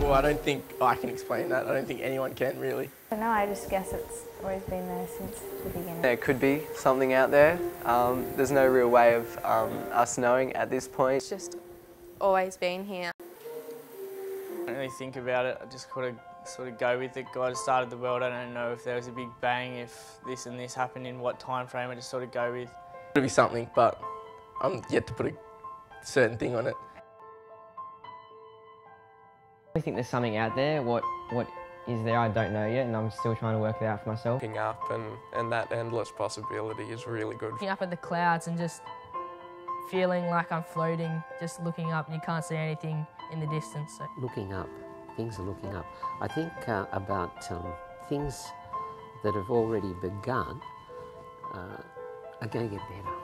Well, I don't think I can explain that. I don't think anyone can, really. I don't know, I just guess it's always been there since the beginning. There could be something out there. There's no real way of us knowing at this point. It's just always been here. I don't really think about it, I just sort of go with it. God started the world, I don't know if there was a big bang, if this and this happened in what time frame, I just sort of go with. It'll be something, but I'm yet to put a certain thing on it. I think there's something out there. What is there, I don't know yet, and I'm still trying to work it out for myself. Looking up and that endless possibility is really good. Looking up at the clouds and just feeling like I'm floating, just looking up and you can't see anything in the distance. So. Looking up, things are looking up. I think about things that have already begun are going to get better.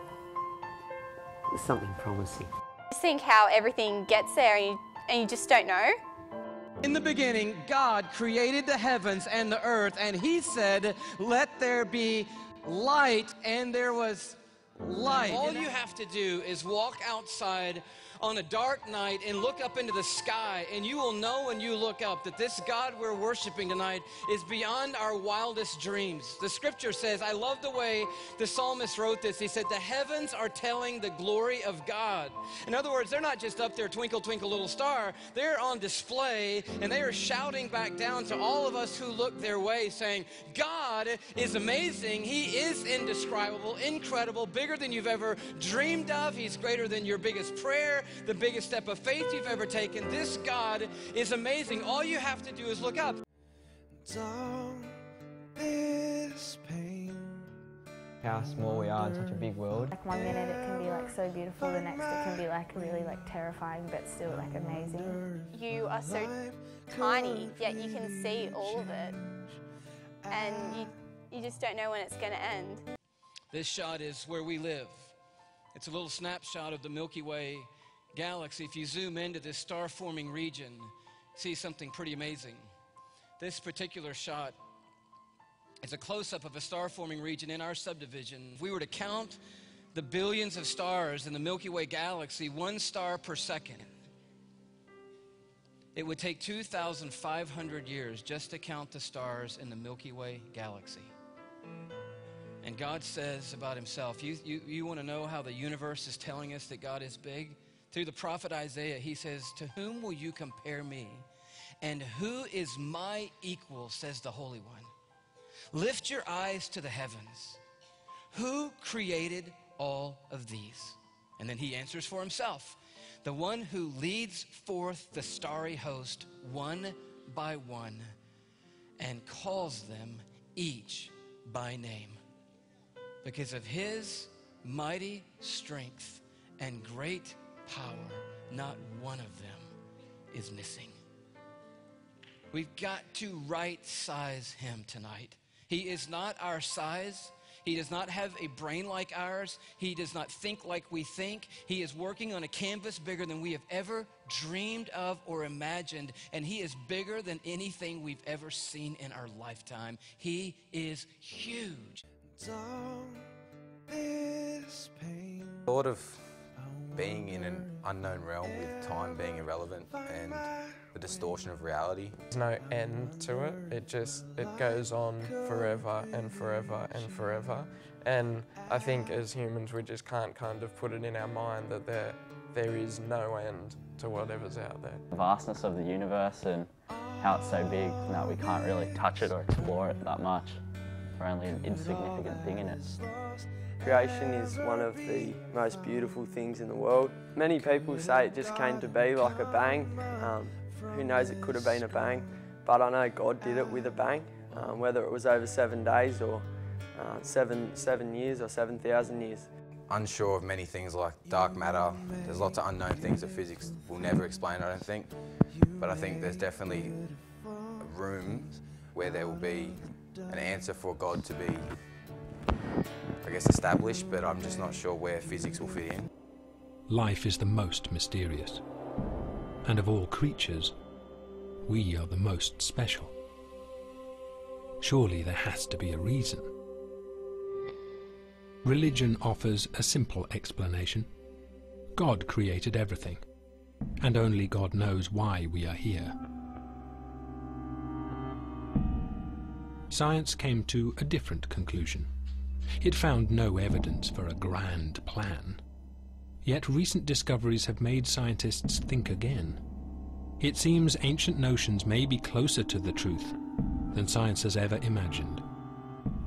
There's something promising. Just think how everything gets there and you just don't know. In the beginning, God created the heavens and the earth, and He said, "Let there be light," and there was light. All you have to do is walk outside on a dark night and look up into the sky, and you will know when you look up that this God we're worshiping tonight is beyond our wildest dreams. The scripture says, I love the way the psalmist wrote this. He said, the heavens are telling the glory of God. In other words, they're not just up there, twinkle, twinkle, little star. They're on display, and they are shouting back down to all of us who look their way, saying, God is amazing. He is indescribable, incredible, bigger than you've ever dreamed of. He's greater than your biggest prayer, the biggest step of faith you've ever taken. This God is amazing. All you have to do is look up. How small we are in such a big world. Like 1 minute it can be like so beautiful, the next it can be like really like terrifying but still like amazing. You are so tiny, yet you can see all of it. And you just don't know when it's going to end. This shot is where we live. It's a little snapshot of the Milky Way galaxy. If you zoom into this star-forming region, see something pretty amazing. This particular shot is a close-up of a star-forming region in our subdivision. If we were to count the billions of stars in the Milky Way galaxy, 1 star per second, it would take 2,500 years just to count the stars in the Milky Way galaxy. And God says about Himself, you want to know how the universe is telling us that God is big? Through the prophet Isaiah, he says, to whom will you compare me? And who is my equal, says the Holy One. Lift your eyes to the heavens. Who created all of these? And then he answers for himself. The one who leads forth the starry host one by one and calls them each by name. Because of His mighty strength and great power, not one of them is missing. We've got to right-size Him tonight. He is not our size. He does not have a brain like ours. He does not think like we think. He is working on a canvas bigger than we have ever dreamed of or imagined, and He is bigger than anything we've ever seen in our lifetime. He is huge. Thought of being in an unknown realm with time being irrelevant and the distortion of reality. There's no end to it. It goes on forever and forever and forever. And I think as humans we just can't kind of put it in our mind that there is no end to whatever's out there. The vastness of the universe and how it's so big that we can't really touch it or explore it that much. We're only an insignificant thing in it. Creation is one of the most beautiful things in the world. Many people say it just came to be like a bang. Who knows, it could have been a bang, but I know God did it with a bang, whether it was over 7 days or 7 years or 7,000 years. Unsure of many things like dark matter. There's lots of unknown things that physics will never explain, I don't think. But I think there's definitely a room where there will be an answer for God to be, I guess, established, but I'm just not sure where physics will fit in. Life is the most mysterious, and of all creatures, we are the most special. Surely there has to be a reason. Religion offers a simple explanation. God created everything, and only God knows why we are here. science came to a different conclusion. It found no evidence for a grand plan. Yet recent discoveries have made scientists think again. It seems ancient notions may be closer to the truth than science has ever imagined.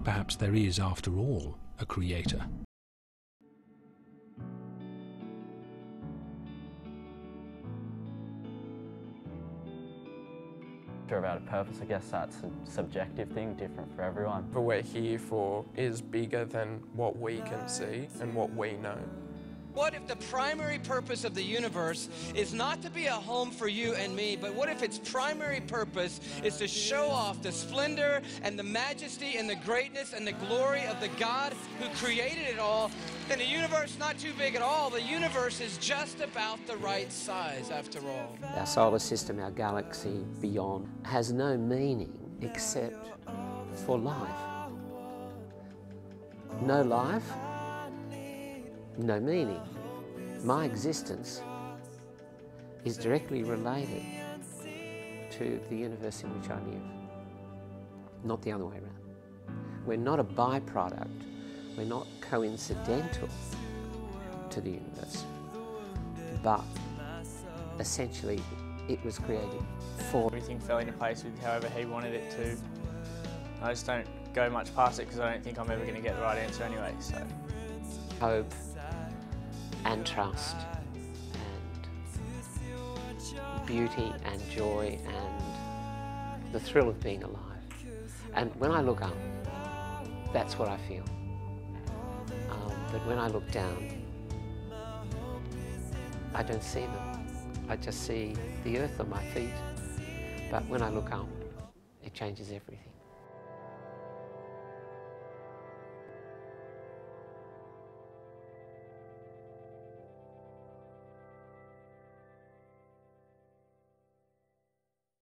Perhaps there is, after all, a creator. About a purpose, I guess that's a subjective thing, different for everyone. What we're here for is bigger than what we can see and what we know. What if the primary purpose of the universe is not to be a home for you and me, but what if its primary purpose is to show off the splendor and the majesty and the greatness and the glory of the God who created it all? Then the universe is not too big at all. The universe is just about the right size, after all. Our solar system, our galaxy, beyond, has no meaning except for life. No life, no meaning. My existence is directly related to the universe in which I live, not the other way around. We're not a byproduct, we're not coincidental to the universe, but essentially it was created for. Everything fell into place with however he wanted it to. I just don't go much past it because I don't think I'm ever going to get the right answer anyway. So hope and trust and beauty and joy and the thrill of being alive. And when I look up, that's what I feel. But when I look down, I don't see them. I just see the earth on my feet. But when I look up, it changes everything.